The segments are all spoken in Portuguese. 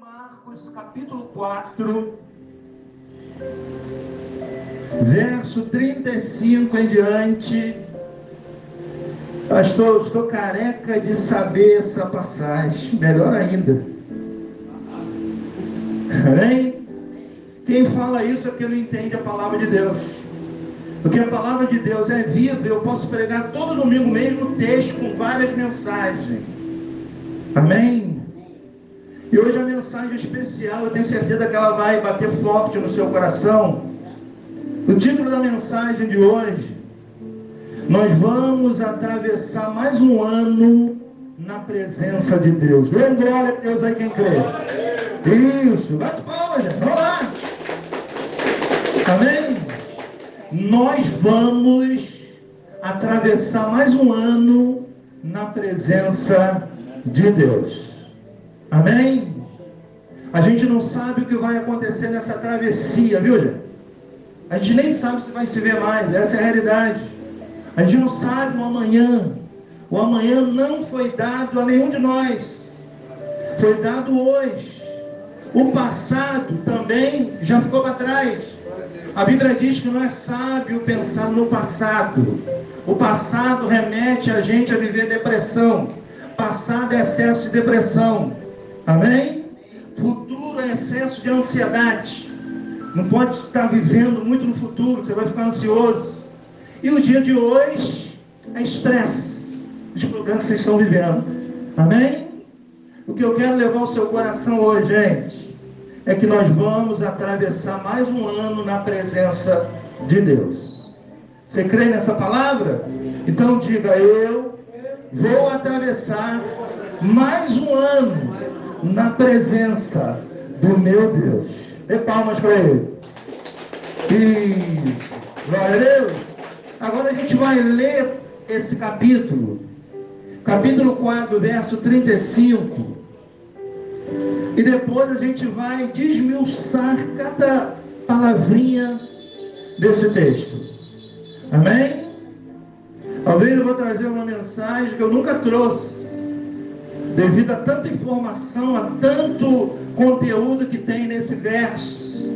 Marcos, capítulo 4, verso 35 em diante. Pastor, estou careca de saber essa passagem, melhor ainda. Amém? Quem fala isso é porque não entende a palavra de Deus. Porque a palavra de Deus é viva. Eu posso pregar todo domingo o mesmo texto com várias mensagens. Amém? E hoje a mensagem é especial, eu tenho certeza que ela vai bater forte no seu coração. O título da mensagem de hoje: nós vamos atravessar mais um ano na presença de Deus. Dê glória a Deus aí quem crê. Isso, bate palmas, gente. Vamos lá. Amém? Nós vamos atravessar mais um ano na presença de Deus. Amém? A gente não sabe o que vai acontecer nessa travessia, viu, gente? A gente nem sabe se vai se ver mais, essa é a realidade. A gente não sabe o amanhã. O amanhã não foi dado a nenhum de nós. Foi dado hoje. O passado também já ficou para trás. A Bíblia diz que não é sábio pensar no passado. O passado remete a gente a viver depressão. Passado é excesso de depressão. Amém? Futuro é excesso de ansiedade. Não pode estar vivendo muito no futuro, você vai ficar ansioso. E o dia de hoje é estresse. Os problemas que vocês estão vivendo. Amém? O que eu quero levar ao seu coração hoje, gente, é que nós vamos atravessar mais um ano na presença de Deus. Você crê nessa palavra? Então diga: eu vou atravessar mais um ano na presença do meu Deus. Dê palmas para ele. Isso. Glória a Deus. Agora a gente vai ler esse capítulo 4, verso 35. E depois a gente vai desmiuçar cada palavrinha desse texto. Amém? Talvez eu vou trazer uma mensagem que eu nunca trouxe, devido a tanta informação, a tanto conteúdo que tem nesse verso,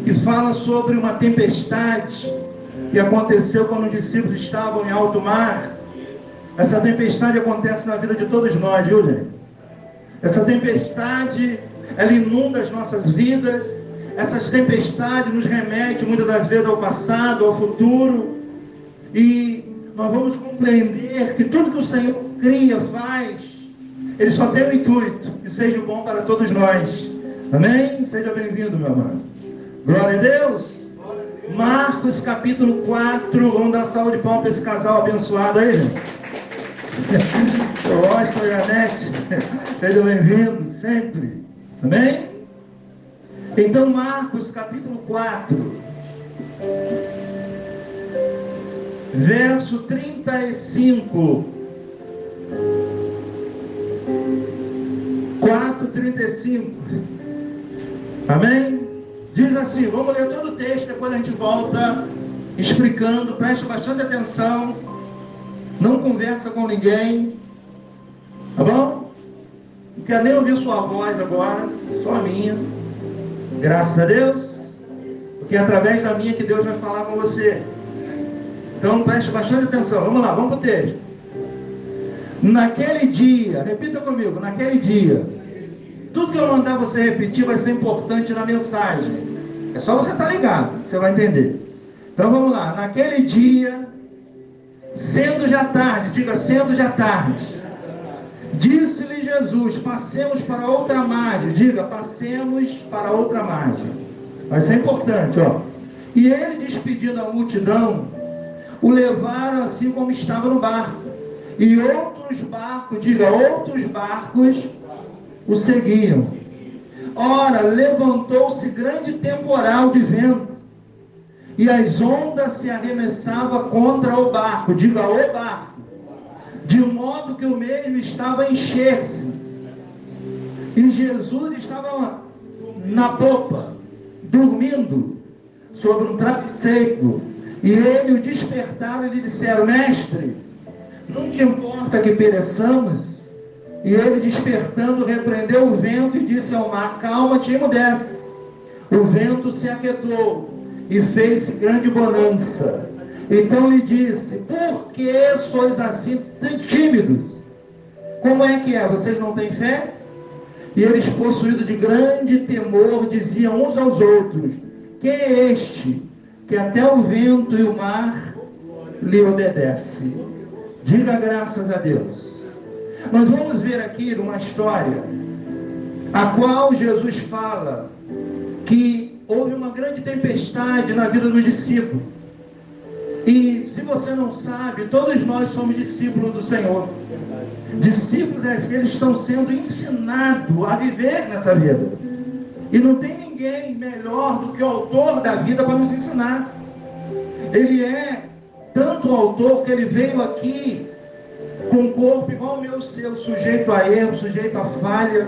que fala sobre uma tempestade que aconteceu quando os discípulos estavam em alto mar. Essa tempestade acontece na vida de todos nós, viu, gente? Essa tempestade, ela inunda as nossas vidas. Essas tempestades nos remetem muitas das vezes ao passado, ao futuro. E nós vamos compreender que tudo que o Senhor cria, faz, Ele só tem o intuito que seja bom para todos nós. Amém? Seja bem-vindo, meu amado. Glória a Deus. Marcos capítulo 4. Vamos dar salva de palmas para esse casal abençoado aí. Eu gosto, Janete. Seja bem-vindo sempre. Amém? Então, Marcos capítulo 4, verso 35. 4:35. Amém? Diz assim, vamos ler todo o texto, depois a gente volta explicando. Preste bastante atenção. Não conversa com ninguém. Tá bom? Não quero nem ouvir sua voz agora, só a minha. Graças a Deus. Porque é através da minha que Deus vai falar com você. Então preste bastante atenção. Vamos lá, vamos para o texto. Naquele dia, repita comigo, naquele dia. Tudo que eu mandar você repetir vai ser importante na mensagem. É só você estar ligado, você vai entender. Então vamos lá. Naquele dia, sendo já tarde, diga sendo já tarde, disse-lhe Jesus: passemos para outra margem. Diga, passemos para outra margem. Vai ser importante, ó. E ele, despedindo a multidão, o levaram assim como estava no barco. E outros barcos, diga, outros barcos o seguiam. Ora, levantou-se grande temporal de vento, e as ondas se arremessavam contra o barco, diga, o barco, de modo que o mesmo estava a encher-se. E Jesus estava na popa, dormindo sobre um travesseiro. E ele o despertaram e lhe disseram: mestre, não te importa que pereçamos? E ele, despertando, repreendeu o vento e disse ao mar: calma-te, emudece. O vento se aquietou e fez-se grande bonança. Então lhe disse: por que sois assim tão tímidos? Como é que é? Vocês não têm fé? E eles, possuídos de grande temor, diziam uns aos outros: quem é este que até o vento e o mar lhe obedece? Diga graças a Deus. Nós vamos ver aqui uma história a qual Jesus fala que houve uma grande tempestade na vida dos discípulos. E se você não sabe, todos nós somos discípulos do Senhor. Discípulos é que eles estão sendo ensinados a viver nessa vida. E não tem ninguém melhor do que o autor da vida para nos ensinar. Ele é tanto o autor que ele veio aqui com um corpo igual ao meu seu, sujeito a erro, sujeito a falha.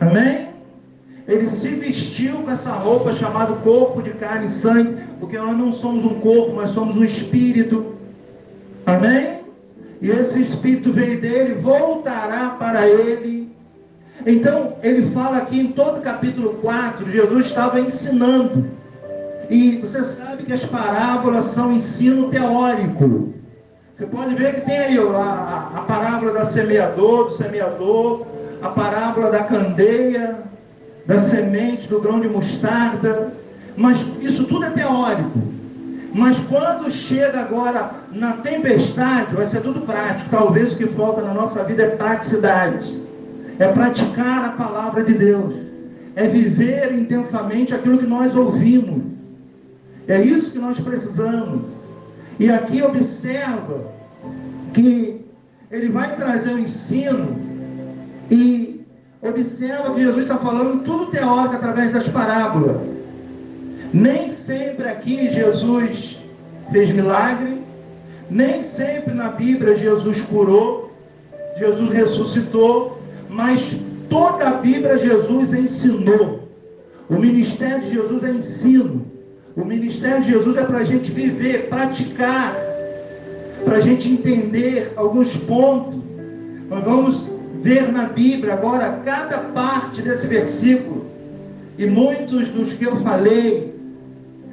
Amém? Ele se vestiu com essa roupa chamada corpo de carne e sangue, porque nós não somos um corpo, nós somos um espírito. Amém? E esse espírito veio dele, voltará para ele. Então, ele fala aqui em todo o capítulo 4, Jesus estava ensinando. E você sabe que as parábolas são ensino teórico. Você pode ver que tem aí a parábola do semeador, a parábola da candeia, da semente, do grão de mostarda. Mas isso tudo é teórico. Mas quando chega agora na tempestade, vai ser tudo prático. Talvez o que falta na nossa vida é praticidade. É praticar a palavra de Deus. É viver intensamente aquilo que nós ouvimos. É isso que nós precisamos. E aqui observa que ele vai trazer o ensino. E observa que Jesus está falando tudo teórico através das parábolas. Nem sempre aqui Jesus fez milagre, nem sempre na Bíblia Jesus curou, Jesus ressuscitou, mas toda a Bíblia Jesus ensinou. O ministério de Jesus é ensino. O ministério de Jesus é para a gente viver, praticar, para a gente entender alguns pontos. Nós vamos ver na Bíblia agora cada parte desse versículo, e muitos dos que eu falei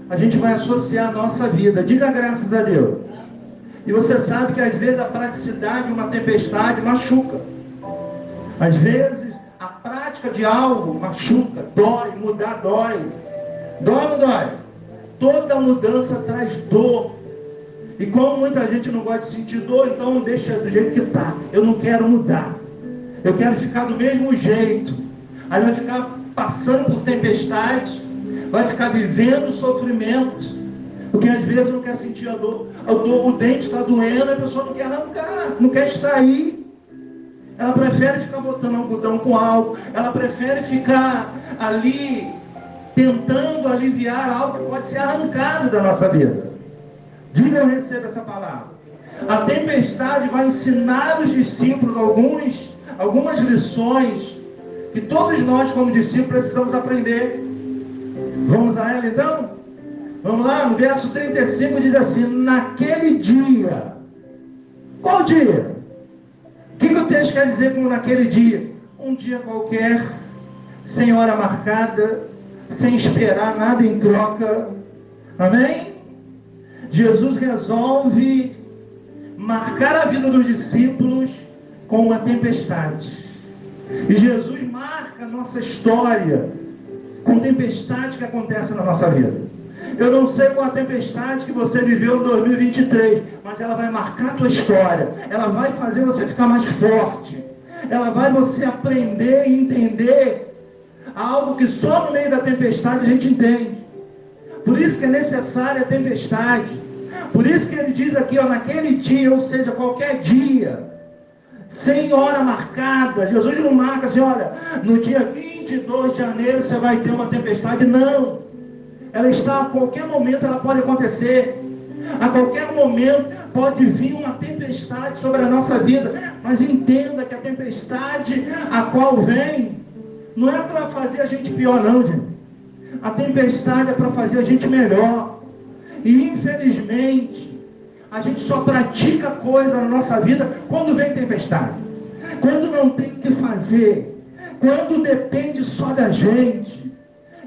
a gente vai associar a nossa vida. Diga graças a Deus. E você sabe que às vezes a praticidade de uma tempestade machuca. Às vezes a prática de algo machuca, dói, mudar dói. Dói ou não dói? Toda mudança traz dor. E como muita gente não gosta de sentir dor, então deixa do jeito que está. Eu não quero mudar. Eu quero ficar do mesmo jeito. Aí vai ficar passando por tempestades, vai ficar vivendo sofrimento, porque às vezes não quer sentir a dor. O dente está doendo, a pessoa não quer arrancar, não quer extrair. Ela prefere ficar botando algodão com álcool, ela prefere ficar ali tentando aliviar algo que pode ser arrancado da nossa vida. Diga, eu recebo essa palavra. A tempestade vai ensinar os discípulos algumas lições que todos nós como discípulos precisamos aprender. Vamos a ela então? Vamos lá, no verso 35 diz assim: naquele dia. Qual dia? O que o texto quer dizer com naquele dia? Um dia qualquer, sem hora marcada, sem esperar nada em troca. Amém? Jesus resolve marcar a vida dos discípulos com uma tempestade. E Jesus marca a nossa história com tempestade que acontece na nossa vida. Eu não sei qual a tempestade que você viveu em 2023, mas ela vai marcar a tua história. Ela vai fazer você ficar mais forte. Ela vai você aprender e entender algo que só no meio da tempestade a gente entende. Por isso que é necessária a tempestade. Por isso que ele diz aqui, naquele dia, ou seja, qualquer dia, sem hora marcada. Jesus não marca assim, olha, no dia 22 de janeiro você vai ter uma tempestade. Não. Ela está a qualquer momento, ela pode acontecer. A qualquer momento pode vir uma tempestade sobre a nossa vida. Mas entenda que a tempestade a qual vem, não é para fazer a gente pior não, gente. A tempestade é para fazer a gente melhor. E infelizmente, a gente só pratica coisa na nossa vida quando vem tempestade. quando não tem o que fazer, quando depende só da gente.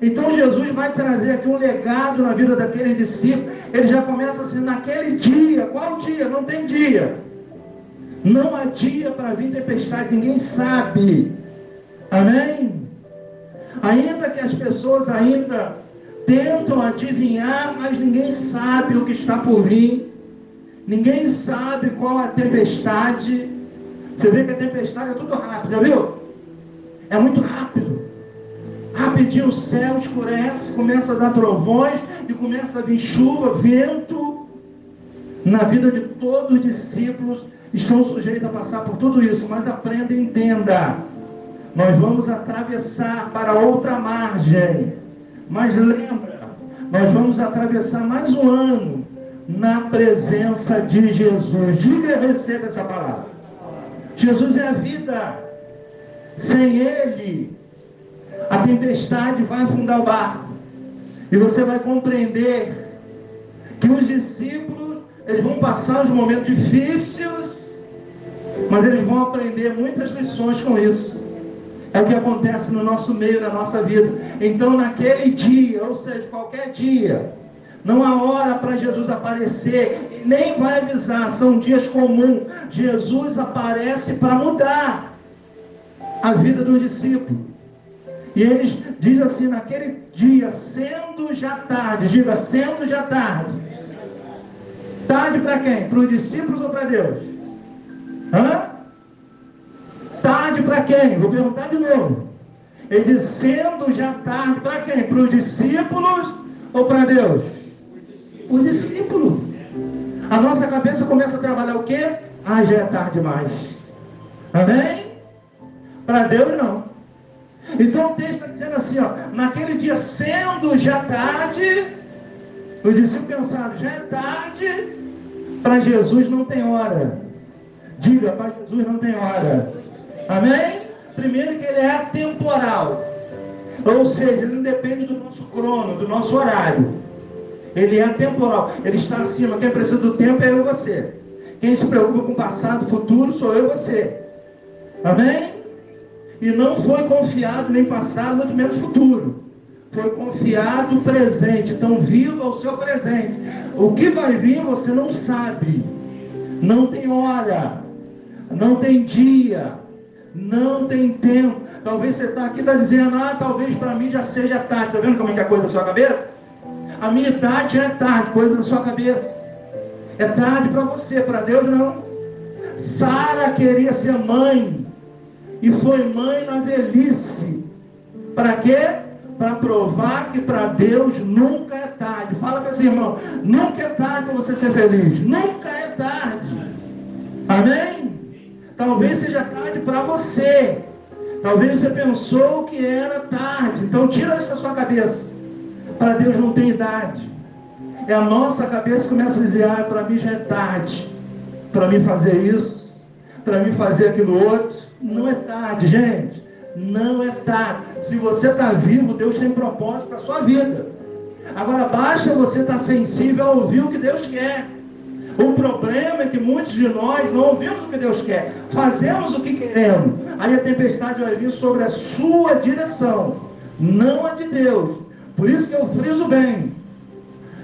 Então Jesus vai trazer aqui um legado na vida daqueles discípulos. Ele já começa assim, naquele dia. Qual dia? Não tem dia. Não há dia para vir tempestade, ninguém sabe. Amém? Ainda que as pessoas ainda tentam adivinhar, mas ninguém sabe o que está por vir. Ninguém sabe qual a tempestade. Você vê que a tempestade é tudo rápido, já viu? É muito rápido. Rapidinho o céu escurece, começa a dar trovões e começa a vir chuva, vento. Na vida de todos os discípulos estão sujeitos a passar por tudo isso, mas aprenda e entenda. Nós vamos atravessar para outra margem. Mas lembra, nós vamos atravessar mais um ano na presença de Jesus. Diga e receba essa palavra. Jesus é a vida. Sem Ele, a tempestade vai afundar o barco. E você vai compreender que os discípulos, eles vão passar os momentos difíceis, mas eles vão aprender muitas lições com isso. É o que acontece no nosso meio, na nossa vida. Então naquele dia, ou seja, qualquer dia, não há hora para Jesus aparecer, nem vai avisar, são dias comuns. Jesus aparece para mudar a vida do discípulo. E eles dizem assim, naquele dia, sendo já tarde, diga, sendo já tarde. Tarde para quem? Para os discípulos ou para Deus? Tarde para quem? Vou perguntar de novo. Ele diz, sendo já tarde para quem? Para os discípulos ou para Deus? O discípulo. A nossa cabeça começa a trabalhar o quê? Já é tarde demais. Amém? Para Deus não. Então o texto está dizendo assim, naquele dia sendo já tarde, os discípulos pensaram, já é tarde, para Jesus não tem hora. Diga, para Jesus não tem hora. Amém? Primeiro que ele é atemporal. Ou seja, ele não depende do nosso crono, do nosso horário. Ele é atemporal. Ele está acima. Quem precisa do tempo é eu e você. Quem se preocupa com o passado, futuro, sou eu e você. Amém? E não foi confiado nem passado, muito menos futuro. Foi confiado presente. Então viva o seu presente. O que vai vir você não sabe. Não tem hora. Não tem dia. Não tem tempo. Talvez você está aqui e está dizendo, talvez para mim já seja tarde. Está vendo como é que é a coisa da sua cabeça? A minha idade já é tarde, coisa da sua cabeça. É tarde para você, para Deus não. Sara queria ser mãe. E foi mãe na velhice. Para quê? Para provar que para Deus nunca é tarde. Fala para esse irmão, nunca é tarde para você ser feliz. Nunca é tarde. Amém? Talvez seja tarde para você. Talvez você pensou que era tarde. Então tira isso da sua cabeça. Para Deus não tem idade. É a nossa cabeça que começa a dizer, para mim já é tarde. Para mim fazer isso. Para mim fazer aquilo outro. Não é tarde, gente. Não é tarde. Se você está vivo, Deus tem propósito para a sua vida. Agora basta você estar sensível a ouvir o que Deus quer. O problema é que muitos de nós não ouvimos o que Deus quer. Fazemos o que queremos. Aí a tempestade vai vir sobre a sua direção, não a de Deus. Por isso que eu friso bem.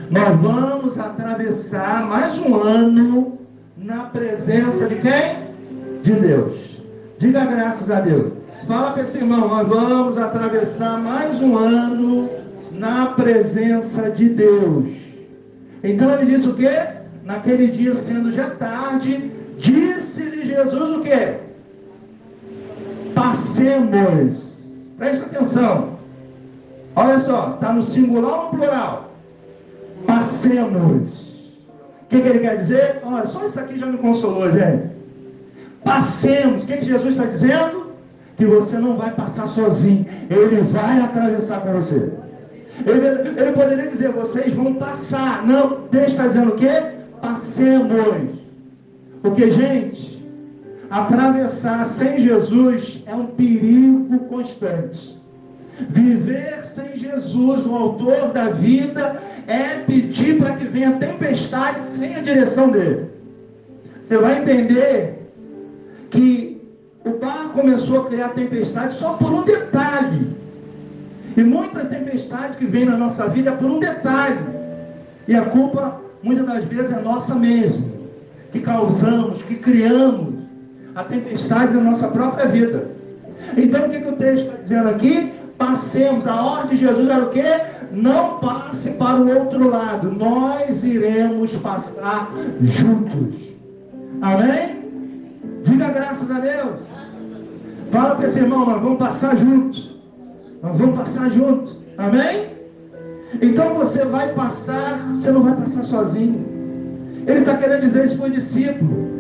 Nós vamos atravessar mais um ano na presença de quem? De Deus. Diga graças a Deus. Fala para esse irmão, nós vamos atravessar mais um ano na presença de Deus. Então ele diz o quê? Naquele dia, sendo já tarde, disse-lhe Jesus o quê? Passemos. Presta atenção. Olha só, está no singular ou no plural? Passemos. O que ele quer dizer? Olha, só isso aqui já me consolou, gente. Passemos. O que Jesus está dizendo? Que você não vai passar sozinho. Ele vai atravessar com você. Ele poderia dizer, vocês vão passar. Não, Deus está dizendo o quê? Passemos. Porque, gente, atravessar sem Jesus é um perigo constante. Viver sem Jesus, o autor da vida, é pedir para que venha tempestade sem a direção dele. Você vai entender que O barco começou a criar tempestade só por um detalhe. E muitas tempestades que vêm na nossa vida é por um detalhe. E a culpa, muitas das vezes, é nossa mesmo. Que causamos, que criamos a tempestade na nossa própria vida. Então, o que o texto está dizendo aqui? Passemos. A ordem de Jesus era o quê? Não passe para o outro lado. Nós iremos passar juntos. Amém? Diga graças a Deus. Fala para esse irmão, nós vamos passar juntos. Nós vamos passar juntos. Amém? Então você vai passar, você não vai passar sozinho. Ele está querendo dizer isso para o discípulo.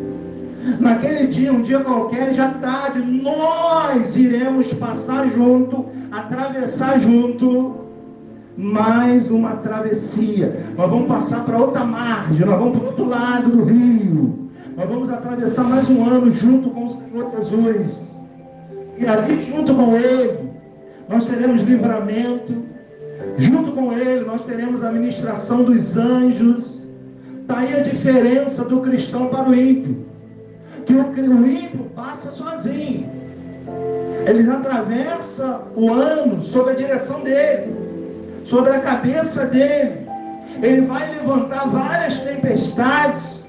Naquele dia, um dia qualquer, já tarde, nós iremos passar junto, atravessar junto, mais uma travessia. Nós vamos passar para outra margem, nós vamos para o outro lado do rio. Nós vamos atravessar mais um ano junto com o Senhor Jesus. E ali, junto com Ele, nós teremos livramento. Junto com Ele, nós teremos a ministração dos anjos. Está aí a diferença do cristão para o ímpio. Que o ímpio passa sozinho. Ele atravessa o ano sob a direção dele, sobre a cabeça dele. Ele vai levantar várias tempestades,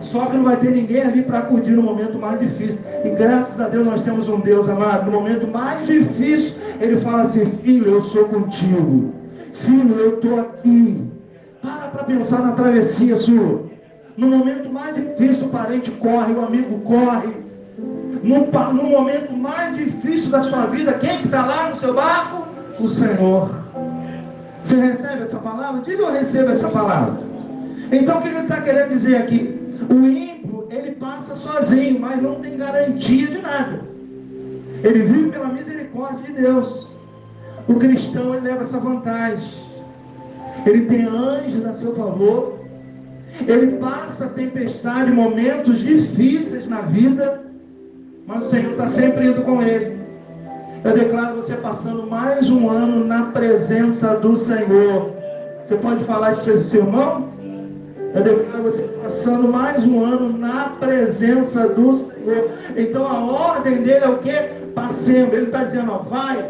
só que não vai ter ninguém ali para acudir no momento mais difícil. E graças a Deus nós temos um Deus amado. No momento mais difícil, Ele fala assim: filho, eu sou contigo. Filho, eu estou aqui. Para pensar na travessia sua. No momento mais difícil, o parente corre, o amigo corre. No momento mais difícil da sua vida, quem que está lá no seu barco? O Senhor. Você recebe essa palavra? Diga: eu recebo essa palavra. Então o que ele está querendo dizer aqui? O ímpio, ele passa sozinho, mas não tem garantia de nada. Ele vive pela misericórdia de Deus. O cristão, ele leva essa vantagem. Ele tem anjos a seu favor. Ele passa tempestade, momentos difíceis na vida, mas o Senhor está sempre indo com ele. Eu declaro você passando mais um ano na presença do Senhor. Você pode falar isso para esse seu irmão? Eu declaro você passando mais um ano na presença do Senhor. Então a ordem dele é o quê? Passemos. Ele está dizendo: ó, vai.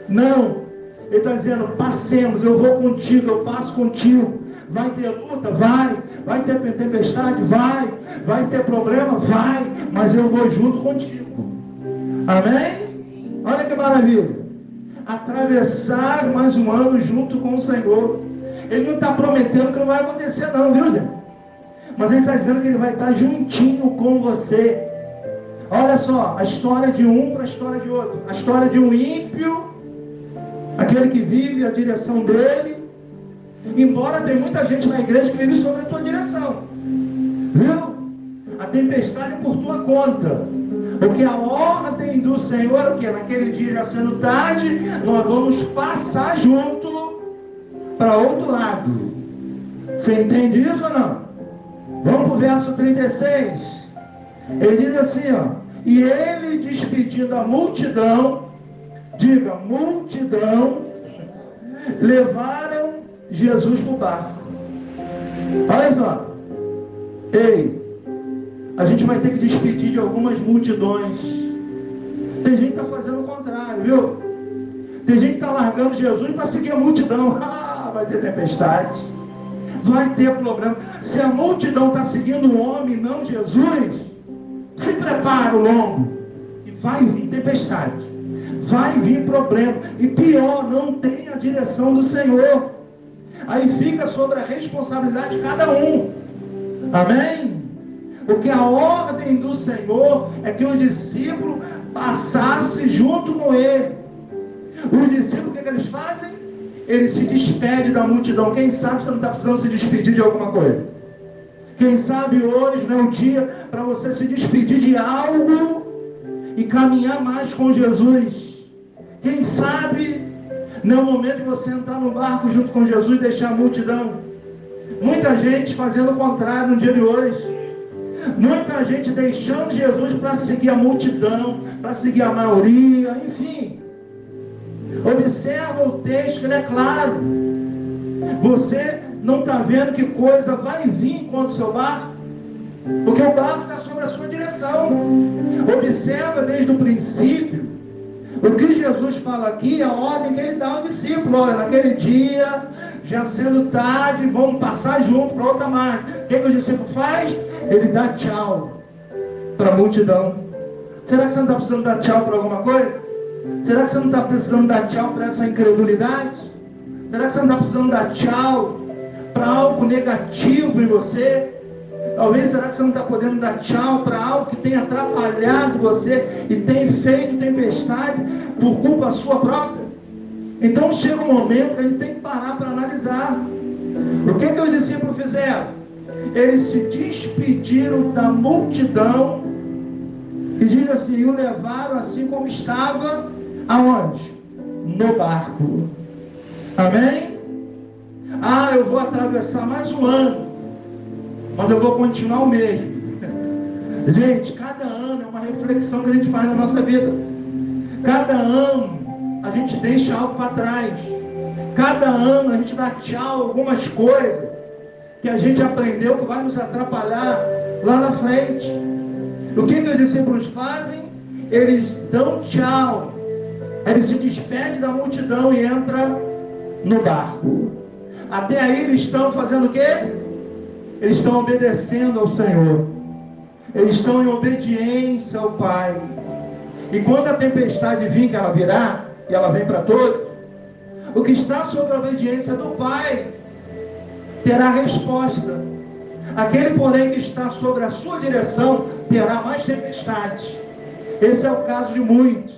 Não. Ele está dizendo: passemos. Eu vou contigo, eu passo contigo. Vai ter luta? Vai ter tempestade? Vai ter problema? Vai, mas eu vou junto contigo. Amém? Olha que maravilha. Atravessar mais um ano junto com o Senhor. Ele não está prometendo que não vai acontecer não, viu, gente? Mas ele está dizendo que ele vai estar juntinho com você. Olha só, a história de um para a história de outro. A história de um ímpio, aquele que vive a direção dele. Embora tem muita gente na igreja que vive sobre a tua direção, viu? A tempestade por tua conta. Porque a ordem do Senhor é o que? Naquele dia, já sendo tarde, nós vamos passar junto para outro lado. Você entende isso ou não? Vamos para o verso 36. Ele diz assim, ó: e ele, despedindo a multidão, diga, multidão, levaram Jesus para o barco. Olha só. Ei, a gente vai ter que despedir de algumas multidões. Tem gente que está fazendo o contrário, viu? Tem gente que está largando Jesus para seguir a multidão. Vai ter tempestade, vai ter problema. Se a multidão está seguindo o homem, não Jesus, se prepara o lombo. E vai vir tempestade, vai vir problema. E pior, não tem a direção do Senhor. Aí fica sobre a responsabilidade de cada um. Amém? Porque a ordem do Senhor é que o discípulo passasse junto com ele. Os discípulos, o que eles fazem? Eles se despedem da multidão. Quem sabe você não está precisando se despedir de alguma coisa? Quem sabe hoje não é um dia para você se despedir de algo e caminhar mais com Jesus. Quem sabe não é o momento de você entrar no barco junto com Jesus e deixar a multidão. Muita gente fazendo o contrário no dia de hoje. Muita gente deixando Jesus para seguir a multidão, para seguir a maioria, enfim. Observa o texto, ele é claro. Você não está vendo que coisa vai vir contra o seu barco? Porque o barco está sob sobre a sua direção. Observa desde o princípio, o que Jesus fala aqui, a ordem que ele dá ao discípulo. Olha, naquele dia, já sendo tarde, vamos passar junto para outra margem. O que o discípulo faz? Ele dá tchau para a multidão. Será que você não está precisando dar tchau para alguma coisa? Será que você não está precisando dar tchau para essa incredulidade? Será que você não está precisando dar tchau para algo negativo em você? Talvez, será que você não está podendo dar tchau para algo que tem atrapalhado você e tem feito tempestade por culpa sua própria? Então chega um momento que a gente tem que parar para analisar. O que os discípulos fizeram? Eles se despediram da multidão e diz assim, o levaram assim como estava, aonde? No barco. Amém? Ah, eu vou atravessar mais um ano, mas eu vou continuar o mesmo. Gente, cada ano é uma reflexão que a gente faz na nossa vida. Cada ano a gente deixa algo para trás. Cada ano a gente dá tchau a algumas coisas que a gente aprendeu que vai nos atrapalhar lá na frente. O que os discípulos fazem? Eles dão tchau. Eles se despedem da multidão e entram no barco. Até aí eles estão fazendo o quê? Eles estão obedecendo ao Senhor. Eles estão em obediência ao Pai. E quando a tempestade vir, que ela virá, e ela vem para todos, o que está sob a obediência do Pai terá resposta. Aquele, porém, que está sobre a sua direção terá mais tempestade. Esse é o caso de muitos.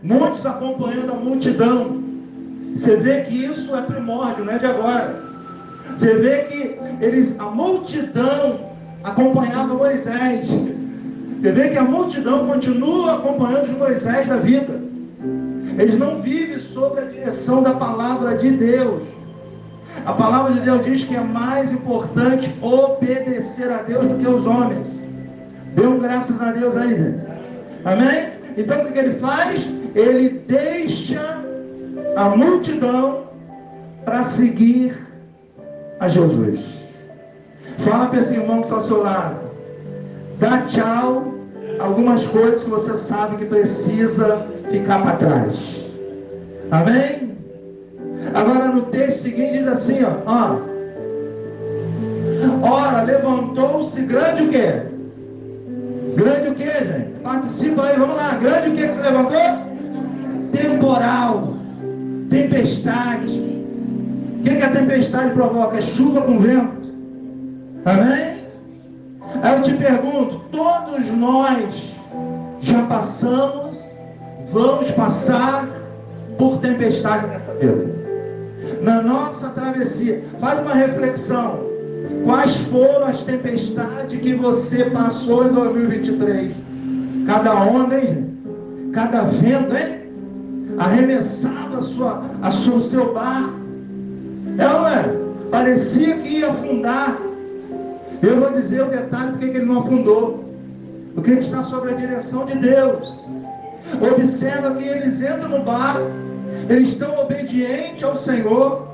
Muitos acompanhando a multidão. Você vê que isso é primórdio, não é de agora. Você vê que a multidão acompanhava Moisés. Você vê que a multidão continua acompanhando os Moisés da vida. Eles não vivem sob a direção da palavra de Deus. A palavra de Deus diz que é mais importante obedecer a Deus do que os homens. Deu graças a Deus aí, gente. Amém? Então o que ele faz? Ele deixa a multidão para seguir a Jesus. Fala para esse irmão que está ao seu lado. Dá tchau a algumas coisas que você sabe que precisa ficar para trás. Amém? Agora no texto seguinte diz assim, ó. Ora, levantou-se grande o quê? Grande o quê, gente? Participa aí, vamos lá. Grande o quê que se levantou? Temporal. Tempestade. O que a tempestade provoca? É chuva com vento. Amém? Aí eu te pergunto, todos nós já passamos, vamos passar por tempestade nessa vida. Na nossa travessia, faz uma reflexão. Quais foram as tempestades que você passou em 2023? Cada onda, hein? Cada vento, hein? Arremessado o seu barco. É ou não é? Parecia que ia afundar. Eu vou dizer o detalhe porque ele não afundou. Porque ele está sob a direção de Deus. Observa que eles entram no barco. Eles estão obedientes ao Senhor.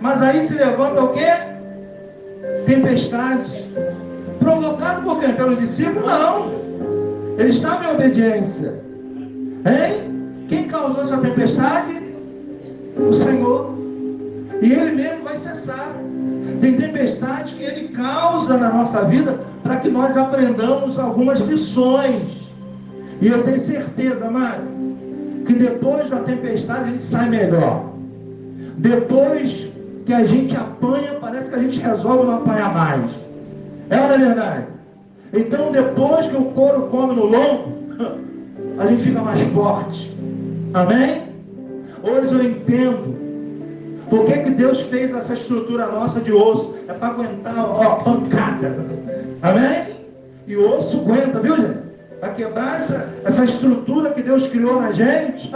Mas aí se levanta o quê? Tempestade. Provocado por quem? Pelo discípulo? Não. Eles estavam em obediência. Hein? Quem causou essa tempestade? O Senhor. E Ele mesmo vai cessar. Tem tempestade que Ele causa na nossa vida para que nós aprendamos algumas lições. E eu tenho certeza, amado, que depois da tempestade a gente sai melhor. Depois que a gente apanha, parece que a gente resolve não apanhar mais. É ou não é verdade? Então depois que o couro come no lombo, a gente fica mais forte. Amém? Hoje eu entendo por que Deus fez essa estrutura nossa de osso. É para aguentar pancada. Amém? E o osso aguenta, viu, gente? Para quebrar essa estrutura que Deus criou na gente,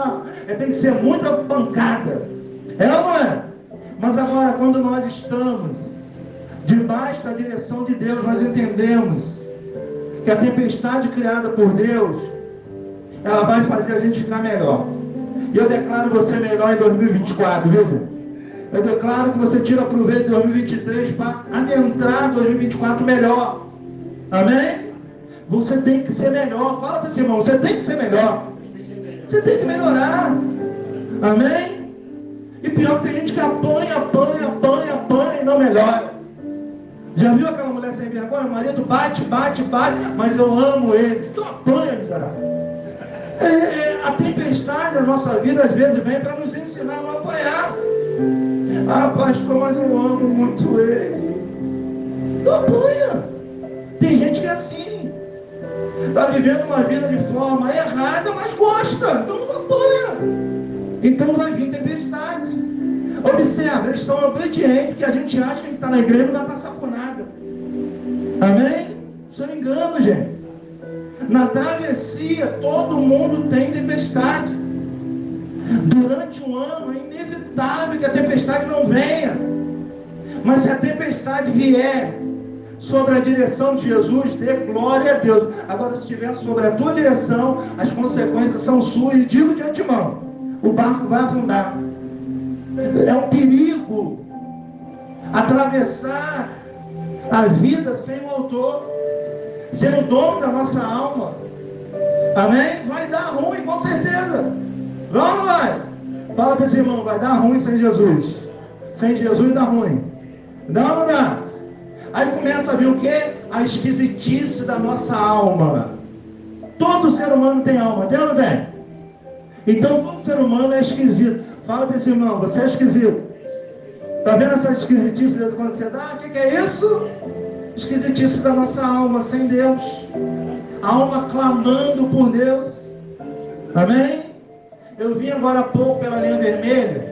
tem que ser muita pancada. É ou não é? Mas agora, quando nós estamos debaixo da direção de Deus, nós entendemos que a tempestade criada por Deus, ela vai fazer a gente ficar melhor. E eu declaro você melhor em 2024, viu? Eu declaro que você tira proveito de 2023 para adentrar 2024 melhor. Amém? Você tem que ser melhor. Fala para esse irmão, você tem que ser melhor. Você tem que melhorar. Amém? E pior que tem gente que apanha e não melhora. Já viu aquela mulher sem vergonha? O marido bate, mas eu amo ele. Então apanha, miserável. A tempestade na nossa vida às vezes vem para nos ensinar a não apanhar. Ah, pastor, mas eu amo muito ele. Então apanha. Tem gente que é assim. Está vivendo uma vida de forma errada, mas gosta. Então não apanha. Então vai vir tempestade. Observa, eles estão obedientes, porque a gente acha que a gente está na igreja e não vai passar por nada. Amém? Isso é um engano, gente. Na travessia, todo mundo tem tempestade. Durante um ano, é inevitável que a tempestade não venha. Mas se a tempestade vier sobre a direção de Jesus, dê glória a Deus. Agora, se estiver sobre a tua direção, as consequências são suas. E digo de antemão, o barco vai afundar. É um perigo atravessar a vida sem o autor, sem o dono da nossa alma. Amém? Vai dar ruim, com certeza. Vai ou não vai? Fala para esse irmão, vai dar ruim sem Jesus. Sem Jesus dá ruim. Dá ou não dá? Aí começa a vir o quê? A esquisitice da nossa alma. Todo ser humano tem alma, tem ou não tem? Então todo ser humano é esquisito. Fala para esse irmão, você é esquisito. Está vendo essa esquisitice quando você dá? O que é isso? Esquisitice da nossa alma sem Deus. A alma clamando por Deus. Amém? Eu vim agora há pouco pela linha vermelha.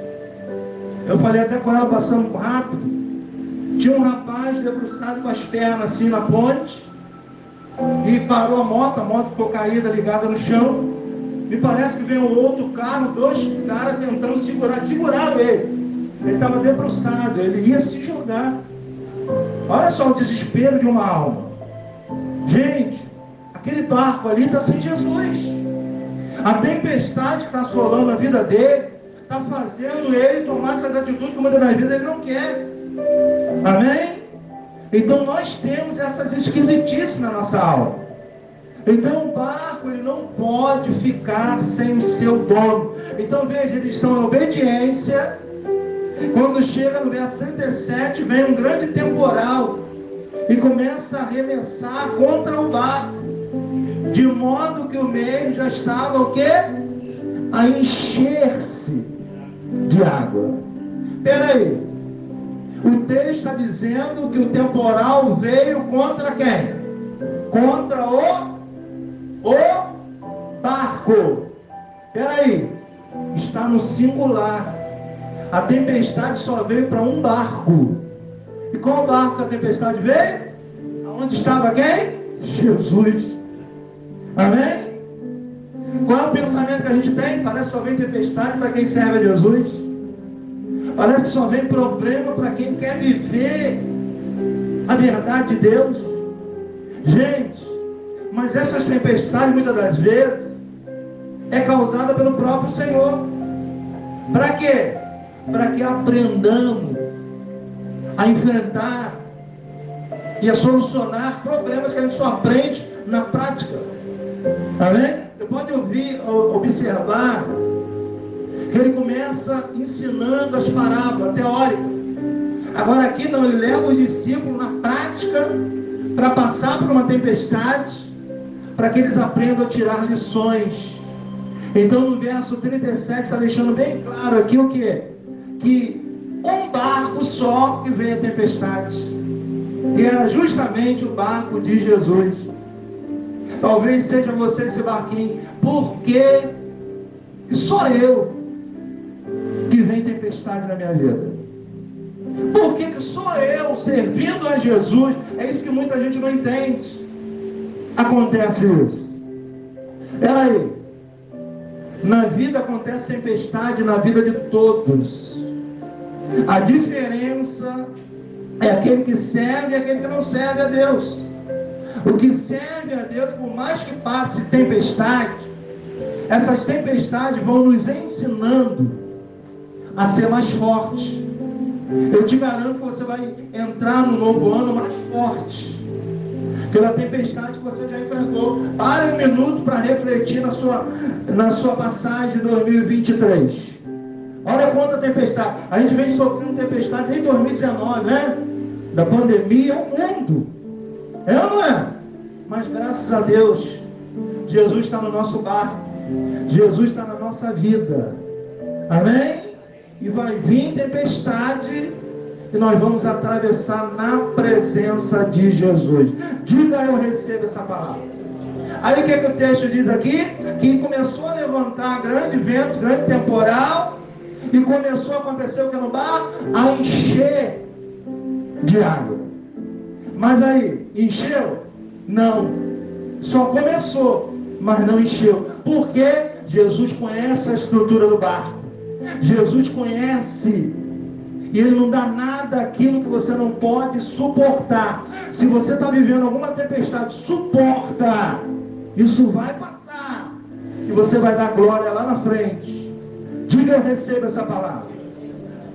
Eu falei até com ela passando rápido. Tinha um rapaz debruçado com as pernas assim na ponte. E parou a moto ficou caída, ligada no chão. Me parece que veio um outro carro, dois caras tentando seguraram ele. Ele estava debruçado, ele ia se jogar. Olha só o desespero de uma alma. Gente, aquele barco ali está sem Jesus. A tempestade que está assolando a vida dele está fazendo ele tomar essas atitudes que muitas das vezes ele não quer. Amém? Então nós temos essas esquisitices na nossa alma. Então o barco ele não pode ficar sem o seu dono. Então veja, eles estão em obediência. Quando chega no verso 37, vem um grande temporal e começa a arremessar contra o barco, de modo que o meio já estava o quê? A encher-se de água. Espera aí, o texto está dizendo que o temporal veio contra quem? Contra o barco. Espera aí, está no singular. A tempestade só veio para um barco. E qual barco a tempestade veio? Aonde estava quem? Jesus. Amém? Qual é o pensamento que a gente tem? Parece que só vem tempestade para quem serve a Jesus. Parece que só vem problema para quem quer viver a verdade de Deus. Gente, mas essas tempestades muitas das vezes é causada pelo próprio Senhor. Para quê? Para que aprendamos a enfrentar e a solucionar problemas que a gente só aprende na prática. Amém? Você pode observar que ele começa ensinando as parábolas teóricas. Agora aqui não, ele leva os discípulos na prática para passar por uma tempestade, para que eles aprendam a tirar lições. Então no verso 37 está deixando bem claro aqui o que é? Que um barco só que veio a tempestade, e era justamente o barco de Jesus. Talvez seja você esse barquinho. Por que só eu que vem tempestade na minha vida? Por que só eu servindo a Jesus? É isso que muita gente não entende. Acontece isso. Espera aí, na vida acontece tempestade, na vida de todos. A diferença é aquele que serve e aquele que não serve a Deus. O que serve a Deus, por mais que passe tempestade, essas tempestades vão nos ensinando a ser mais fortes. Eu te garanto que você vai entrar no novo ano mais forte. pela tempestade que você já enfrentou. Pare um minuto para refletir na sua passagem de 2023. Olha quanta tempestade. A gente vem sofrendo tempestade desde 2019, né? Da pandemia, o mundo. É ou não é? Mas graças a Deus, Jesus está no nosso barco. Jesus está na nossa vida. Amém? E vai vir tempestade e nós vamos atravessar na presença de Jesus. Diga: eu recebo essa palavra. Aí o que o texto diz aqui? Que começou a levantar grande vento, grande temporal, e começou a acontecer o que no barco? A encher de água. Mas aí, encheu? Não. Só começou, mas não encheu. Por quê? Jesus conhece a estrutura do barco. Jesus conhece. E Ele não dá nada aquilo que você não pode suportar. Se você está vivendo alguma tempestade, suporta. Isso vai passar. E você vai dar glória lá na frente. Diga: eu recebo essa palavra.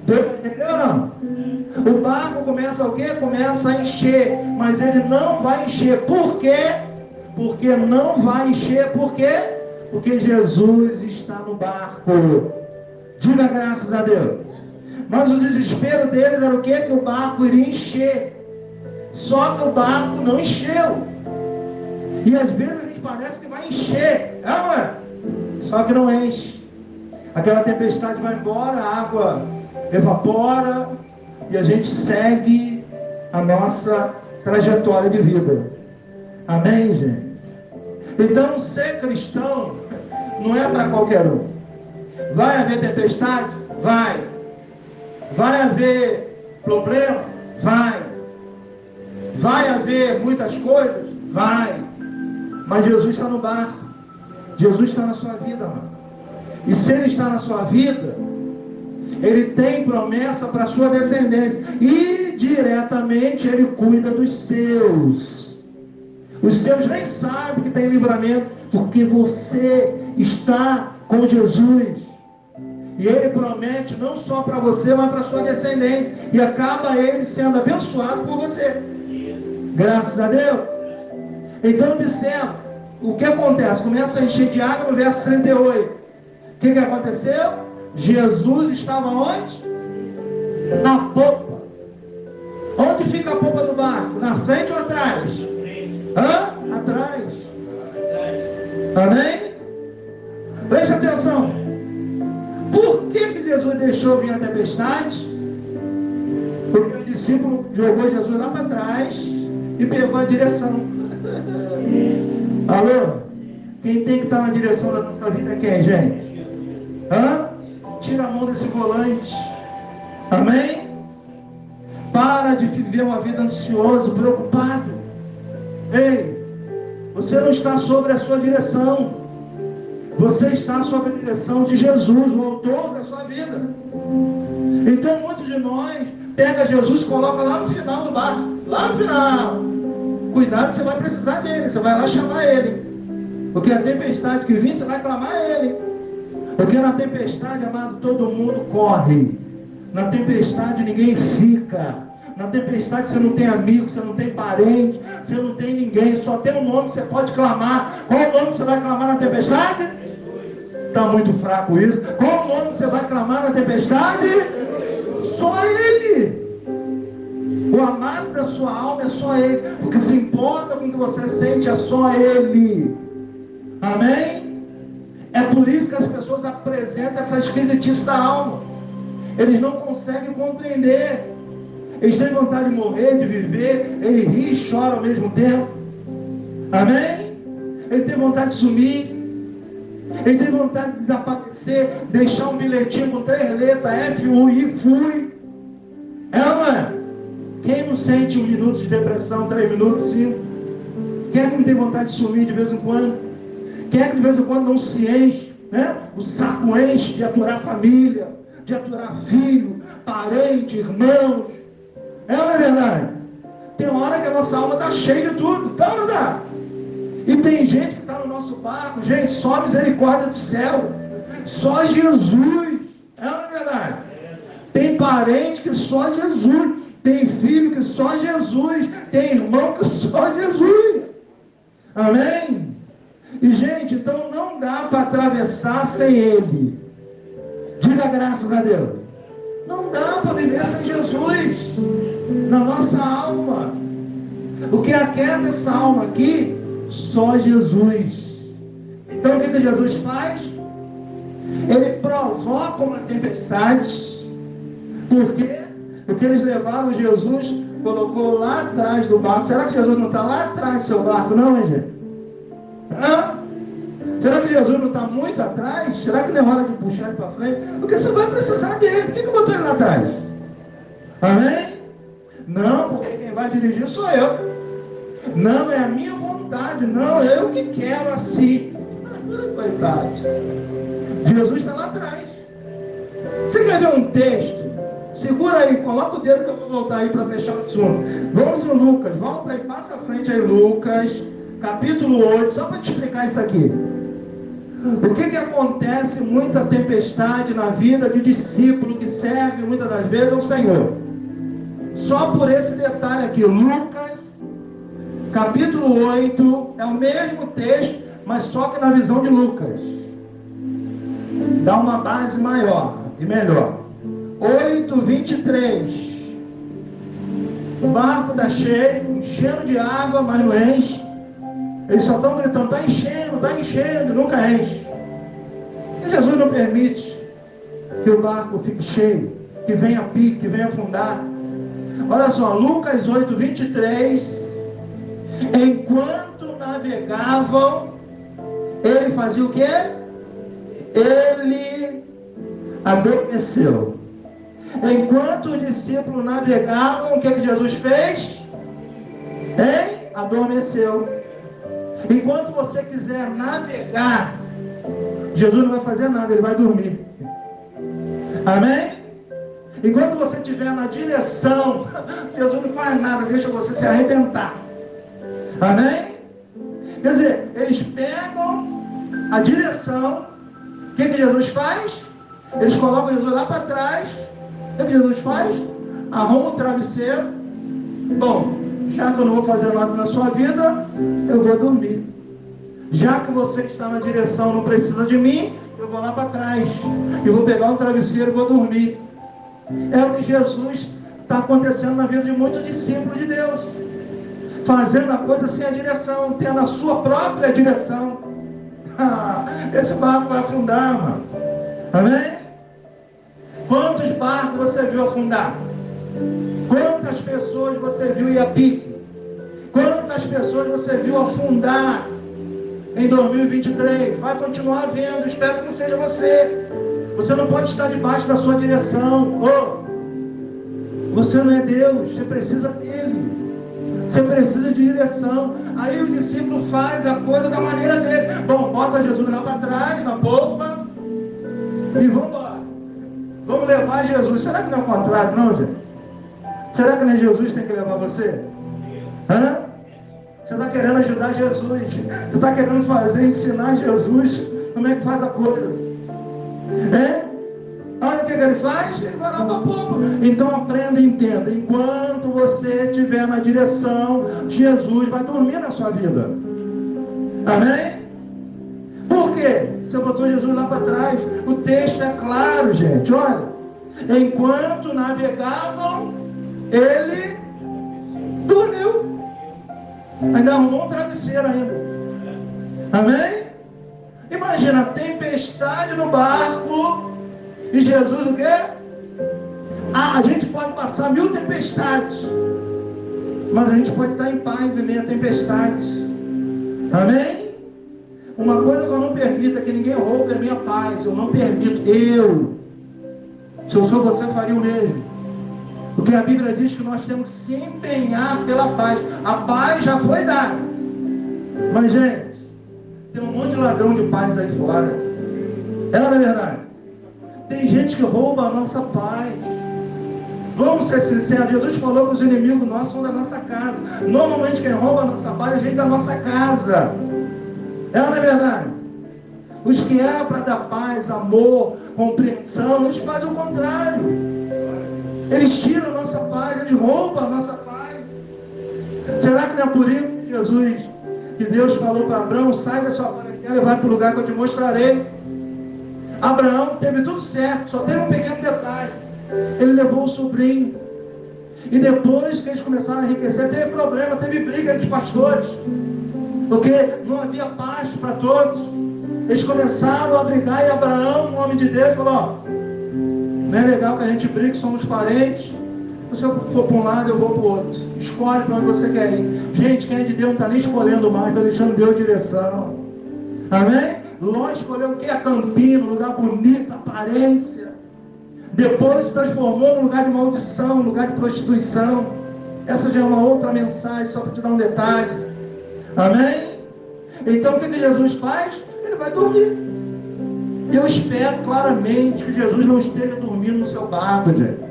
Entendeu ou não? O barco começa o quê? Começa a encher. Mas ele não vai encher. Por quê? Porque não vai encher. Por quê? Porque Jesus está no barco. Diga graças a Deus. Mas o desespero deles era o quê? Que o barco iria encher. Só que o barco não encheu. E às vezes a gente parece que vai encher. É, não é? Só que não enche. Aquela tempestade vai embora, a água evapora e a gente segue a nossa trajetória de vida. Amém, gente? Então, ser cristão não é para qualquer um. Vai haver tempestade? Vai. Vai haver problema? Vai. Vai haver muitas coisas? Vai. Mas Jesus está no barco. Jesus está na sua vida, mano. E se Ele está na sua vida, Ele tem promessa para a sua descendência. E diretamente Ele cuida dos seus. Os seus nem sabem que tem livramento, porque você está com Jesus. E Ele promete não só para você, mas para a sua descendência. E acaba Ele sendo abençoado por você. Graças a Deus. Então observa. O que acontece? Começa a encher de água no verso 38. O que aconteceu? Jesus estava onde? Na popa. Onde fica a popa do barco? Na frente ou atrás? Hã? Atrás. Amém? Preste atenção. Por que Jesus deixou vir a tempestade? Porque o discípulo jogou Jesus lá para trás e pegou a direção. Alô? Quem tem que estar na direção da nossa vida é quem, gente? Hã? Tira a mão desse volante. Amém? Para de viver uma vida ansioso, preocupado. Ei, você não está sobre a sua direção. Você está sob a direção de Jesus, o autor da sua vida. Então muitos de nós pega Jesus e coloca lá no final do barco. Lá no final. Cuidado, você vai precisar dele. Você vai lá chamar ele. Porque a tempestade que vir, você vai clamar a ele. Porque na tempestade, amado, todo mundo corre. Na tempestade ninguém fica. Na tempestade você não tem amigo, você não tem parente, você não tem ninguém. Só tem um nome que você pode clamar. Qual o nome que você vai clamar na tempestade? Está muito fraco isso. Qual o nome que você vai clamar na tempestade? Só Ele. O amado da sua alma é só Ele. O que se importa com o que você sente é só Ele. Amém? É por isso que as pessoas apresentam essa esquisitice da alma. Eles não conseguem compreender. Eles têm vontade de morrer, de viver. Ele ri e chora ao mesmo tempo. Amém? Ele tem vontade de sumir. Ele tem vontade de desaparecer. Deixar um bilhetinho com 3 letras. F-U-I, fui. É ou não é? Quem não sente 1 minuto de depressão, 3 minutos, 5? Quem é que não tem vontade de sumir de vez em quando? Quem é que de vez em quando não se enche, né? O saco enche de aturar família, de aturar filho, parente, irmãos. É ou não é verdade? Tem uma hora que a nossa alma está cheia de tudo, tá ou não dá? E tem gente que está no nosso barco, gente, só a misericórdia do céu, só Jesus. É ou não é verdade? Tem parente que só Jesus. Tem filho que só Jesus. Tem irmão que só Jesus. Amém? E, gente, então não dá para atravessar sem Ele. Diga graças a Deus. Não dá para viver sem Jesus na nossa alma. O que aquieta essa alma aqui, só Jesus. Então o que Jesus faz? Ele provoca uma tempestade. Por quê? Porque eles levaram Jesus, colocou lá atrás do barco. Será que Jesus não está lá atrás do seu barco, não, hein, gente? Hã? Será que Jesus não está muito atrás? Será que não é hora de puxar ele para frente? Porque você vai precisar dele. Por que botou ele lá atrás? Amém? Não, porque quem vai dirigir sou eu. Não, é a minha vontade. Não, eu que quero assim. Coitado. Jesus está lá atrás. Você quer ver um texto? Segura aí, coloca o dedo que eu vou voltar aí para fechar o assunto. Vamos em Lucas, volta aí, passa à frente aí, Lucas, capítulo 8, só para te explicar isso aqui. O que acontece? Muita tempestade na vida de discípulo que serve muitas das vezes ao Senhor. Só por esse detalhe aqui, Lucas, capítulo 8, é o mesmo texto, mas só que na visão de Lucas. Dá uma base maior e melhor. 8:23. O barco está cheio, enchendo de água, mas não enche. Eles só estão gritando, está enchendo, nunca enche. E Jesus não permite que o barco fique cheio, que venha a pique, que venha afundar. Olha só, Lucas 8:23. Enquanto navegavam, ele fazia o quê? Ele adormeceu. Enquanto os discípulos navegavam, o que Jesus fez? Adormeceu. Enquanto você quiser navegar, Jesus não vai fazer nada, ele vai dormir. Amém? Enquanto você estiver na direção, Jesus não faz nada, deixa você se arrebentar. Amém? Quer dizer, eles pegam a direção. O que Jesus faz? Eles colocam Jesus lá para trás. O que Jesus faz? Arruma o travesseiro. Bom, já que eu não vou fazer nada na sua vida, eu vou dormir. Já que você que está na direção não precisa de mim, eu vou lá para trás. Eu vou pegar um travesseiro e vou dormir. É o que Jesus está acontecendo na vida de muitos discípulos de Deus. Fazendo a coisa sem a direção, tendo a sua própria direção. Esse barco vai afundar, mano. Amém? Quantos barcos você viu afundar? Quantas pessoas você viu ir a pique? Quantas pessoas você viu afundar em 2023? Vai continuar vendo, espero que não seja você. Você não pode estar debaixo da sua direção. Você não é Deus, você precisa dele. Você precisa de direção. Aí o discípulo faz a coisa da maneira dele. Bom, bota Jesus lá para trás, na polpa, e vamos embora. Vamos levar Jesus. Será que não é o contrário, não, gente? Será que não é Jesus que tem que levar você? Hã? Você está querendo ajudar Jesus. Você está querendo ensinar Jesus como é que faz a coisa. Olha o que ele faz, ele vai lá para a polpa. Então aprenda e entenda. Enquanto você estiver na direção, Jesus vai dormir na sua vida. Amém? Por quê? Você botou Jesus lá para trás. O texto é claro, gente. Olha. Enquanto navegavam, ele dormiu. Ainda arrumou um travesseiro ainda. Amém? Imagina a tempestade no barco. E Jesus o quê? A gente pode passar 1000 tempestades, mas a gente pode estar em paz em meio a tempestades. Amém? Uma coisa que eu não permito é que ninguém roube a minha paz. Eu não permito. Se eu sou você, faria o mesmo. Porque a Bíblia diz que nós temos que se empenhar pela paz. A paz já foi dada. Mas, gente, tem um monte de ladrão de paz aí fora. Não é verdade? Tem gente que rouba a nossa paz. Vamos ser sinceros, Jesus falou que os inimigos nossos são da nossa casa. Normalmente quem rouba a nossa paz é gente da nossa casa. Não é verdade? Os que eram para dar paz, amor, compreensão, eles fazem o contrário. Eles tiram a nossa paz, eles roubam a nossa paz. Será que não é por isso que Jesus, que Deus falou para Abraão: sai da sua parentela e vai para o lugar que eu te mostrarei. Abraão teve tudo certo, só teve um pequeno detalhe: ele levou o sobrinho. E depois que eles começaram a enriquecer, teve problema, teve briga entre os pastores, porque não havia pasto para todos. Eles começaram a brigar, e Abraão, um homem de Deus, falou: ó, não é legal que a gente brigue, somos parentes. Se eu for para um lado, eu vou para o outro. Escolhe para onde você quer ir. Gente, quem é de Deus não está nem escolhendo mais, está deixando Deus direção. Amém? Ló escolheu o que? A campina, um lugar bonito, aparência. Depois se transformou num lugar de maldição, um lugar de prostituição. Essa já é uma outra mensagem, só para te dar um detalhe. Amém? Então o que Jesus faz? Ele vai dormir. Eu espero claramente que Jesus não esteja dormindo no seu barco, gente.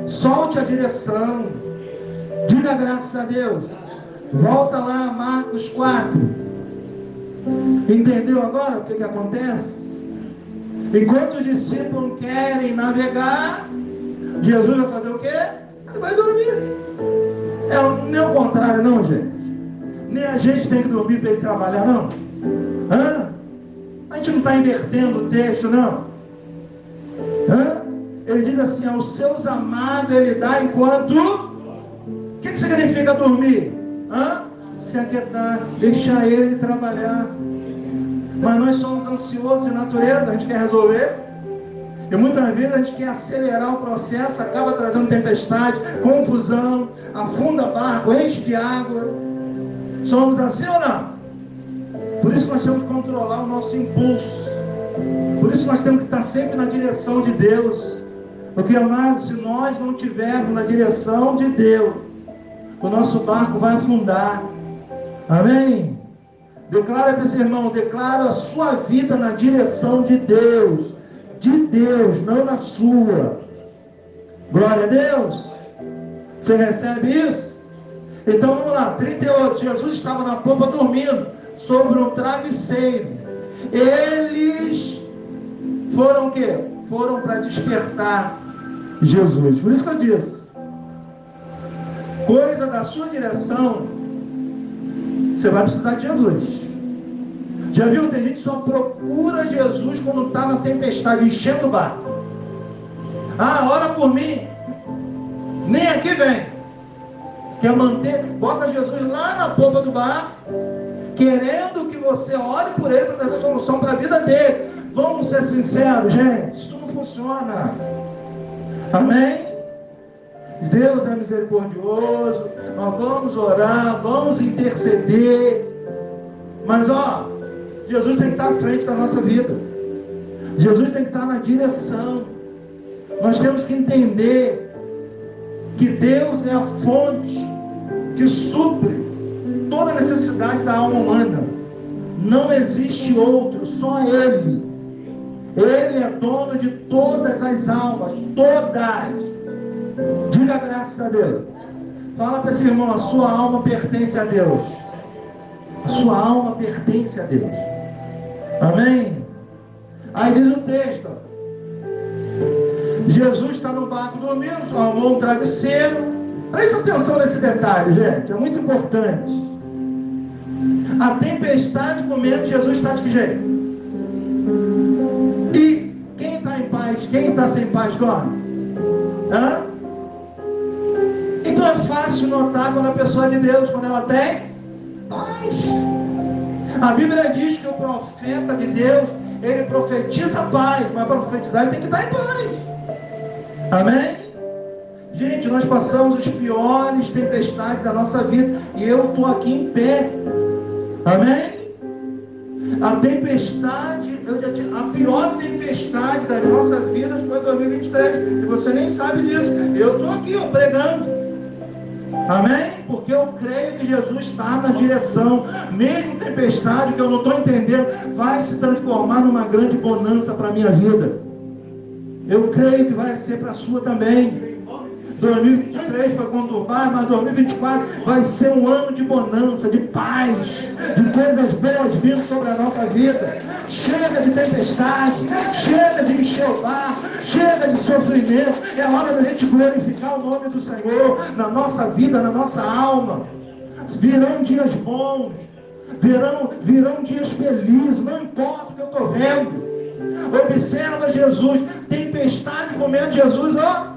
Solte a direção. Diga graças a Deus. Volta lá a Marcos 4. Entendeu agora o que acontece? Enquanto os discípulos querem navegar, Jesus vai fazer o quê? Ele vai dormir. Nem o contrário não, gente. Nem a gente tem que dormir para ir trabalhar, não. Hã? A gente não está invertendo o texto, não. Hã? Ele diz assim: aos seus amados ele dá enquanto... O que significa dormir? Hã? Se aquietar, deixar ele trabalhar. Mas nós somos ansiosos de natureza, a gente quer resolver. E muitas vezes a gente quer acelerar o processo, acaba trazendo tempestade, confusão, afunda barco, enche de água. Somos assim ou não? Por isso nós temos que controlar o nosso impulso. Por isso nós temos que estar sempre na direção de Deus. Porque, amados, se nós não estivermos na direção de Deus, o nosso barco vai afundar. Amém? Declara para esse irmão: declara a sua vida na direção de Deus. De Deus, não na sua. Glória a Deus. Você recebe isso? Então vamos lá, 38. Jesus estava na popa dormindo sobre um travesseiro. Eles foram o quê? Foram para despertar Jesus. Por isso que eu disse, coisa da sua direção, você vai precisar de Jesus. Já viu? Tem gente que só procura Jesus quando está na tempestade, enchendo o barco. Ah, ora por mim. Nem aqui vem. Quer manter, bota Jesus lá na popa do barco, querendo que você ore por ele para trazer solução para a vida dele. Vamos ser sinceros, gente, isso não funciona. Amém? Deus é misericordioso, nós vamos orar, vamos interceder, mas ó, Jesus tem que estar à frente da nossa vida. Jesus tem que estar na direção. Nós temos que entender que Deus é a fonte que supre toda a necessidade da alma humana. Não existe outro, só Ele. Ele é dono de todas as almas, todas. Diga graças a Deus. Fala para esse irmão: a sua alma pertence a Deus. A sua alma pertence a Deus. Amém? Aí diz o texto: Jesus está no barco dormindo, só arrumou um travesseiro. Presta atenção nesse detalhe, gente, é muito importante. A tempestade comendo, Jesus está de que jeito? E quem está em paz? Quem está sem paz, dorme? Hã? Então é fácil notar quando a pessoa é de Deus, quando ela tem paz. A Bíblia diz que o profeta de Deus, ele profetiza paz, mas para profetizar ele tem que estar em paz. Amém? Gente, nós passamos os piores tempestades da nossa vida e eu estou aqui em pé. Amém? A tempestade, a pior tempestade das nossas vidas foi 2023. E você nem sabe disso. Eu estou aqui, pregando. Amém? Porque eu creio que Jesus está na direção. Mesmo tempestade que eu não estou entendendo, vai se transformar numa grande bonança para a minha vida. Eu creio que vai ser para a sua também. 2023 foi conturbado, mas 2024 vai ser um ano de bonança, de paz, de coisas boas vindo sobre a nossa vida. Chega de tempestade, chega de encher o barco, chega de sofrimento. É hora da gente glorificar o nome do Senhor na nossa vida, na nossa alma. Virão dias bons. Virão dias felizes, não importa o que eu estou vendo. Observa Jesus, tempestade comendo Jesus, ó,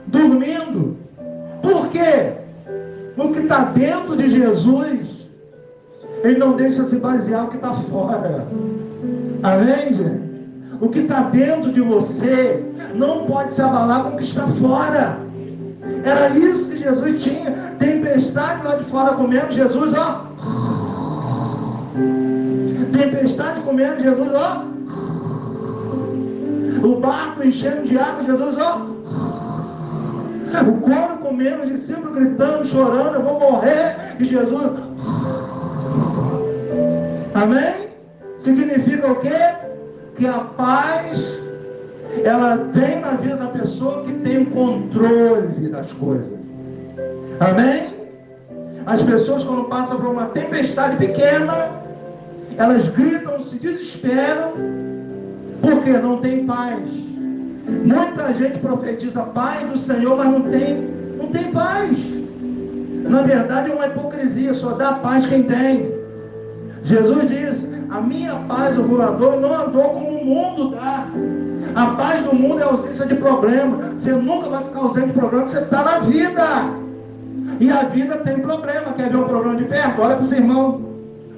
dormindo. Por quê? O que está dentro de Jesus, ele não deixa se basear o que está fora. Amém, gente? O que está dentro de você não pode se abalar com o que está fora. Era isso que Jesus tinha. Tempestade lá de fora comendo Jesus, ó. Tempestade comendo Jesus, ó. O barco enchendo de água, Jesus, ó. O coro comendo, os discípulos gritando, chorando, eu vou morrer. E Jesus, amém? Significa o quê? Que a paz, ela vem na vida da pessoa que tem o controle das coisas. Amém? As pessoas, quando passam por uma tempestade pequena, elas gritam, se desesperam, porque não tem paz. Muita gente profetiza paz do Senhor, mas não tem paz. Na verdade é uma hipocrisia, só dá paz quem tem. Jesus disse, a minha paz, o voador, não andou como o mundo dá. A paz do mundo é ausência de problema. Você nunca vai ficar ausente de problema, você está na vida. E a vida tem problema. Quer ver um problema de perto? Olha para os irmãos.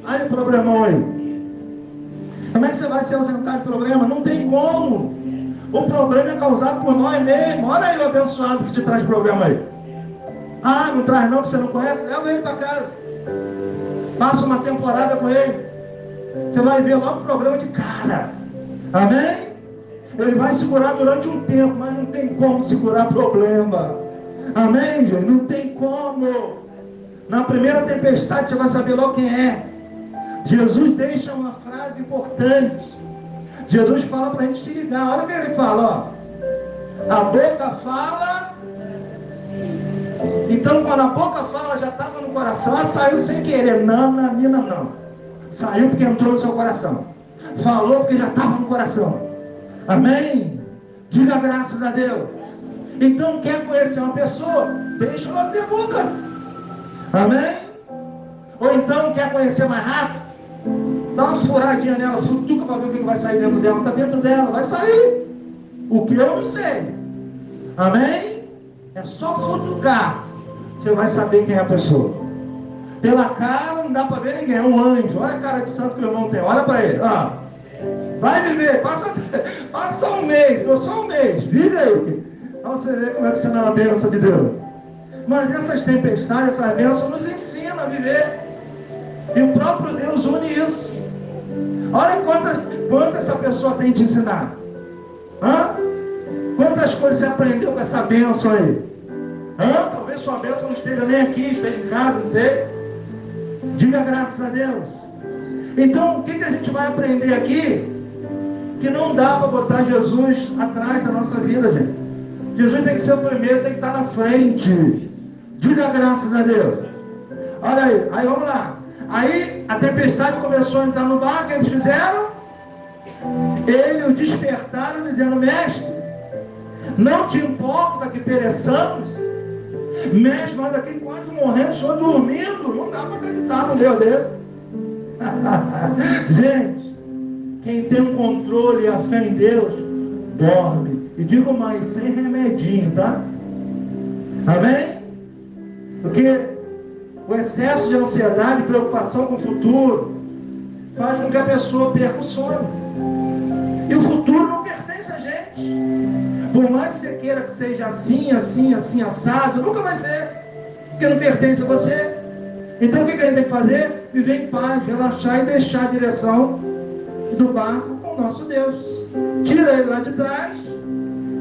Olha o problemão aí. Como é que você vai se ausentar de problema? Não tem como. O problema é causado por nós mesmos. Olha aí o abençoado que te traz problema aí. Ah, não traz não, que você não conhece? Leva ele para casa. Passa uma temporada com ele. Você vai ver logo o problema de cara. Amém? Ele vai se curar durante um tempo, mas não tem como se curar problema. Amém, gente? Não tem como. Na primeira tempestade você vai saber logo quem é. Jesus deixa uma frase importante. Jesus fala para a gente se ligar. Olha o que ele fala, ó. A boca fala. Então quando a boca fala, já estava no coração. Ah, saiu sem querer. Não, na mina não. Saiu porque entrou no seu coração. Falou porque já estava no coração. Amém? Diga graças a Deus. Então quer conhecer uma pessoa? Deixa ela abrir a boca. Amém? Ou então quer conhecer mais rápido? Dá uma furadinha nela, futuca para ver o que vai sair dentro dela. Está dentro dela, vai sair. O que eu não sei. Amém? É só futucar. Você vai saber quem é a pessoa. Pela cara não dá para ver ninguém. É um anjo. Olha a cara de santo que o irmão tem. Olha para ele. Ah, vai viver. Passa um mês. Ou só um mês. Vive aí. Para você ver como é que você não é a bênção de Deus. Mas essas tempestades, essas bênçãos nos ensinam a viver. E o próprio Deus une isso. Olha quanto essa pessoa tem de ensinar. Hã? Quantas coisas você aprendeu com essa bênção aí? Hã? Talvez sua bênção não esteja nem aqui, esteja em casa, não sei. Diga graças a Deus. Então, o que a gente vai aprender aqui? Que não dá para botar Jesus atrás da nossa vida, gente. Jesus tem que ser o primeiro, tem que estar na frente. Diga graças a Deus. Olha aí vamos lá. Aí a tempestade começou a entrar no barco, eles fizeram? Ele o despertaram, dizendo, mestre, não te importa que pereçamos? Mestre, nós aqui quase morrendo, o senhor dormindo. Não dá para acreditar num Deus desse. Gente, quem tem um controle e a fé em Deus, dorme. E digo mais, sem remedinho, tá? Amém? Porque o excesso de ansiedade e preocupação com o futuro faz com que a pessoa perca o sono. E o futuro não pertence a gente. Por mais que você queira que seja assim, assim, assim, assado, nunca vai ser. Porque não pertence a você. Então o que a gente tem que fazer? Viver em paz, relaxar e deixar a direção do barco com o nosso Deus. Tira ele lá de trás,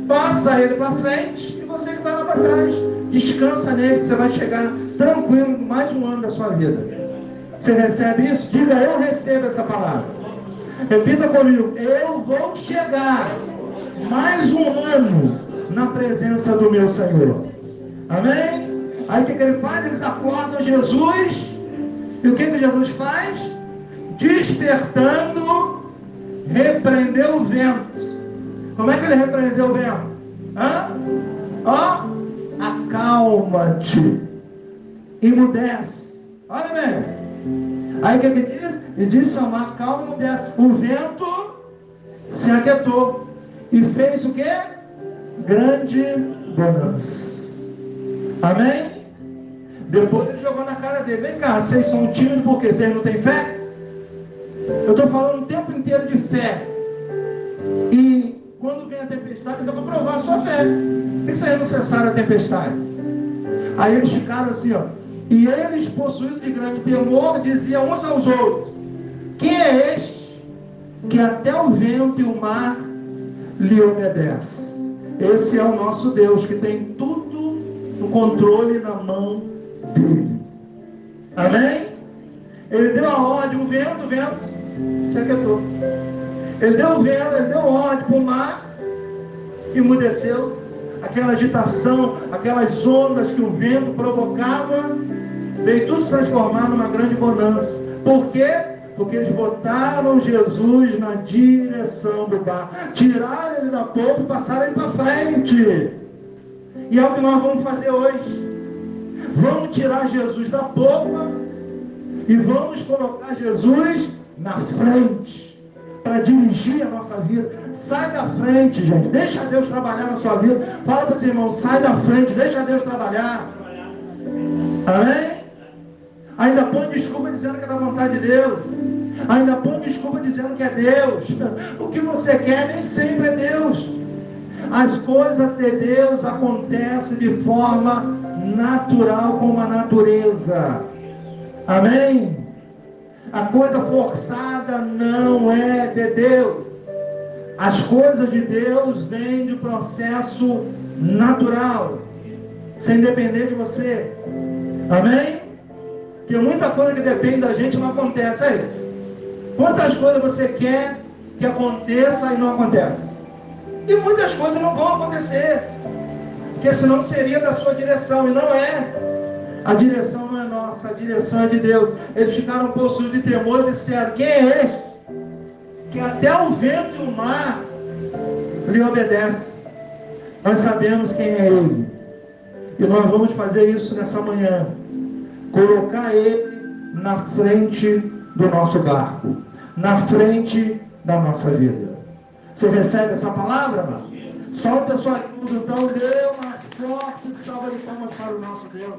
passa ele para frente e você que vai lá para trás. Descansa nele, que você vai chegar tranquilo mais um ano da sua vida. Você recebe isso? Diga, eu recebo essa palavra. Repita comigo, eu vou chegar mais um ano na presença do meu Senhor. Amém? Aí o que ele faz? Eles acordam Jesus. E o que Jesus faz? Despertando, repreendeu o vento. Como é que ele repreendeu o vento? Ó, acalma-te, emudece. Olha bem, Aí o que ele diz? Ele disse ao mar: calma, moderno. O vento se aquietou e fez o quê? Grande bonança. Amém? Depois ele jogou na cara dele: vem cá, vocês são tímidos porque vocês não têm fé? Eu estou falando o tempo inteiro de fé. E quando vem a tempestade, então para provar a sua fé. Tem que sair no cessar a tempestade. Aí eles ficaram assim, ó. E eles, possuídos de grande temor, diziam uns aos outros: quem é este que até o vento e o mar lhe obedece? Esse é o nosso Deus, que tem tudo no controle na mão dele. Amém? Ele deu a ordem, o vento se aquietou. Ele deu o vento, ele deu ordem para o mar, emudeceu. Aquela agitação, aquelas ondas que o vento provocava, veio tudo se transformar numa grande bonança. Por quê? Porque eles botaram Jesus na direção do barco, tiraram ele da popa e passaram ele para frente. E é o que nós vamos fazer hoje. Vamos tirar Jesus da popa e vamos colocar Jesus na frente, para dirigir a nossa vida. Sai da frente, gente. Deixa Deus trabalhar na sua vida. Fala para os irmãos: sai da frente, deixa Deus trabalhar. Amém? Ainda põe desculpa dizendo que é da vontade de Deus. Ainda põe desculpa dizendo que é Deus. O que você quer nem sempre é Deus. As coisas de Deus acontecem de forma natural, como a natureza. Amém? A coisa forçada não é de Deus. As coisas de Deus vêm de processo natural, sem depender de você. Amém? Tem muita coisa que depende da gente e não acontece. Aí, quantas coisas você quer que aconteça e não acontece? E muitas coisas não vão acontecer, porque senão seria da sua direção, e não é. A direção não é nossa, a direção é de Deus. Eles ficaram possuídos de temor e disseram: quem é este que até o vento e o mar lhe obedece? Nós sabemos quem é Ele, e nós vamos fazer isso nessa manhã, colocar Ele na frente do nosso barco, na frente da nossa vida. Você recebe essa palavra, mano? Solte a sua ajuda, então dê uma forte salva de palmas para o nosso Deus.